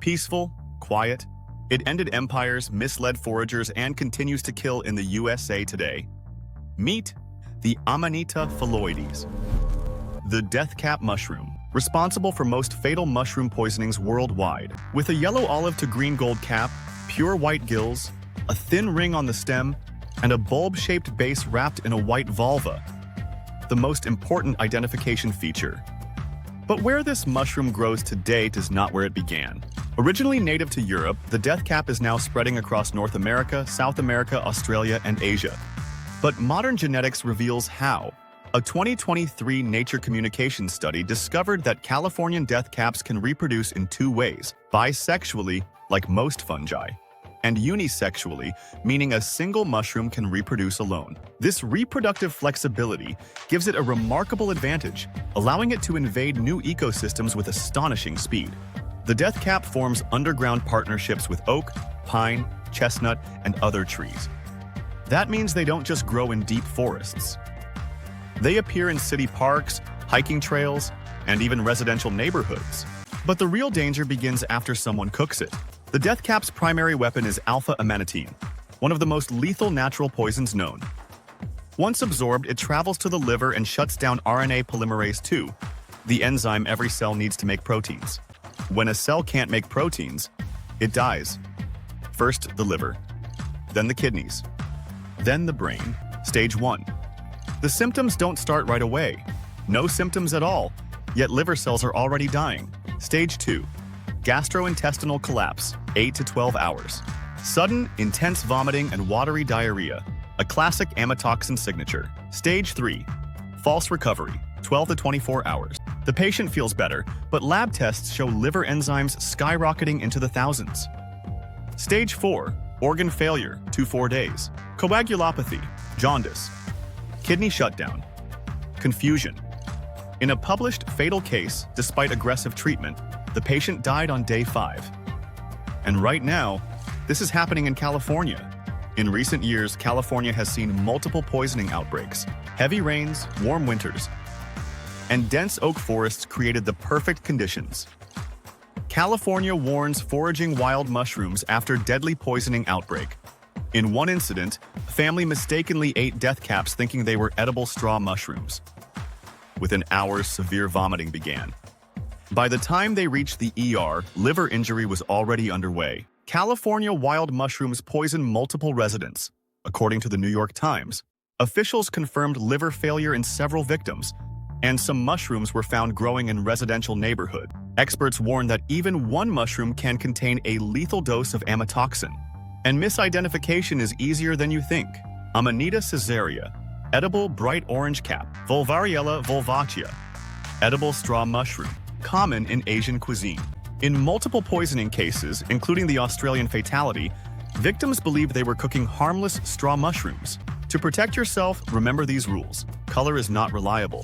Peaceful, quiet, it ended empires, misled foragers, and continues to kill in the USA today. Meet the Amanita phalloides, the death cap mushroom, responsible for most fatal mushroom poisonings worldwide. With a yellow olive to green gold cap, pure white gills, a thin ring on the stem, and a bulb-shaped base wrapped in a white volva, the most important identification feature. But where this mushroom grows to date is not where it began. Originally native to Europe, the death cap is now spreading across North America, South America, Australia, and Asia. But modern genetics reveals how. A 2023 Nature Communications study discovered that Californian death caps can reproduce in two ways: bisexually, like most fungi, and unisexually, meaning a single mushroom can reproduce alone. This reproductive flexibility gives it a remarkable advantage, allowing it to invade new ecosystems with astonishing speed. The death cap forms underground partnerships with oak, pine, chestnut, and other trees. That means they don't just grow in deep forests. They appear in city parks, hiking trails, and even residential neighborhoods. But the real danger begins after someone cooks it. The death cap's primary weapon is alpha-amanitin, one of the most lethal natural poisons known. Once absorbed, it travels to the liver and shuts down RNA polymerase II, the enzyme every cell needs to make proteins. When a cell can't make proteins, it dies. First the liver, then the kidneys, then the brain. Stage 1. The symptoms don't start right away. No symptoms at all, yet liver cells are already dying. Stage 2. Gastrointestinal collapse, 8 to 12 hours. Sudden, intense vomiting and watery diarrhea, a classic Amatoxin signature. Stage 3. False recovery, 12 to 24 hours. The patient feels better, but lab tests show liver enzymes skyrocketing into the thousands. Stage 4. Organ failure, 2 to 4 days. Coagulopathy, jaundice, kidney shutdown, confusion. In a published fatal case, despite aggressive treatment, the patient died on day 5. And right now, this is happening in California. In recent years, California has seen multiple poisoning outbreaks. Heavy rains, warm winters, and dense oak forests created the perfect conditions. California warns foraging wild mushrooms after deadly poisoning outbreak. In one incident, a family mistakenly ate death caps thinking they were edible straw mushrooms. Within hours, severe vomiting began. By the time they reached the ER, liver injury was already underway. California wild mushrooms poisoned multiple residents. According to the New York Times, officials confirmed liver failure in several victims, and some mushrooms were found growing in residential neighborhood. Experts warn that even one mushroom can contain a lethal dose of amatoxin. And misidentification is easier than you think. Amanita caesarea, edible bright orange cap. Volvariella volvacea, edible straw mushroom, common in Asian cuisine. In multiple poisoning cases, including the Australian fatality, victims believed they were cooking harmless straw mushrooms. To protect yourself, remember these rules. Color is not reliable.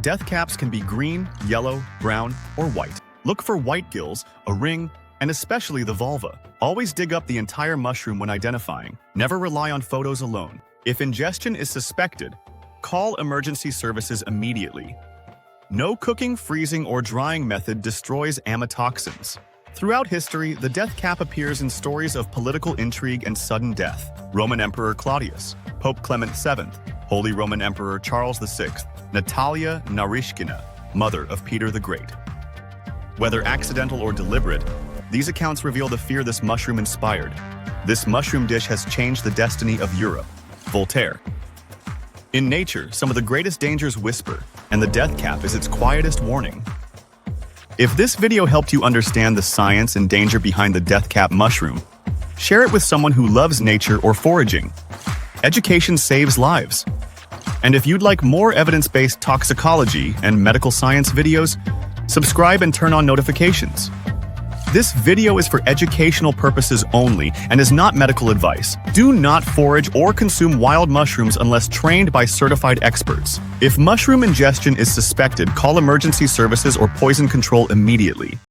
Death caps can be green, yellow, brown, or white. Look for white gills, a ring, and especially the volva. Always dig up the entire mushroom when identifying. Never rely on photos alone. If ingestion is suspected, call emergency services immediately. No cooking, freezing, or drying method destroys amatoxins. Throughout history, the death cap appears in stories of political intrigue and sudden death. Roman Emperor Claudius, Pope Clement VII, Holy Roman Emperor Charles VI, Natalia Narishkina, mother of Peter the Great. Whether accidental or deliberate, these accounts reveal the fear this mushroom inspired. This mushroom dish has changed the destiny of Europe. Voltaire. In nature, some of the greatest dangers whisper, and the death cap is its quietest warning. If this video helped you understand the science and danger behind the death cap mushroom, share it with someone who loves nature or foraging. Education saves lives. And if you'd like more evidence-based toxicology and medical science videos, subscribe and turn on notifications. This video is for educational purposes only and is not medical advice. Do not forage or consume wild mushrooms unless trained by certified experts. If mushroom ingestion is suspected, call emergency services or poison control immediately.